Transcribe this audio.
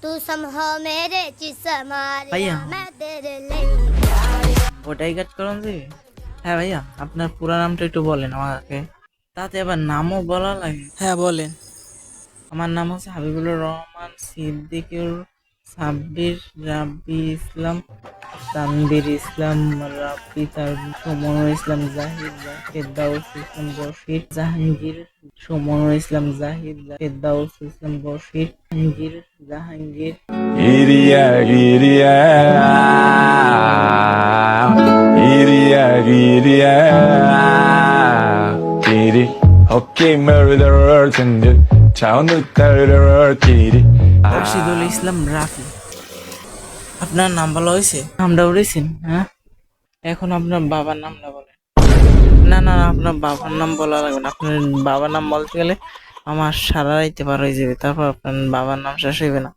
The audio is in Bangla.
तू समझो मेरे ভাইয়া चिसमारिया मैं तेरे लिए ওটাই কাজ করুন যে। হ্যাঁ ভাইয়া, আপনার পুরো নামটা একটু বলেন আমাকে, তাতে আবার নামও বলা লাগে। হ্যাঁ বলেন। আমার নাম হচ্ছে হাবিবুর রহমান সিদ্দিকুর সাব্বির রাব্বি ইসলাম তানবীর ইসলাম রাব্বি তার সুমনুর ইসলাম জাহিদ ফেরদাউস ইসলাম বশির জাহাঙ্গীর সুমনুর ইসলাম জাহিদ ফেরদাউস ইসলাম Bashir Jahangir Iria, iria, iria, iria, iri. Okay, murderer, tender, town the terror, kiri. Rashidul ইসলাম রাফি। আপনার নাম বলা হয়েছে? নামটা উড়েছেন? হ্যাঁ, এখন আপনার বাবার নামটা বলেন। না না না, আপনার বাবার নাম বলা লাগবে না। আপনার বাবার নাম বলতে গেলে আমার সারা রাইতে পার হয়ে যাবে, তারপর আপনার বাবার নাম শেষ হইবে না।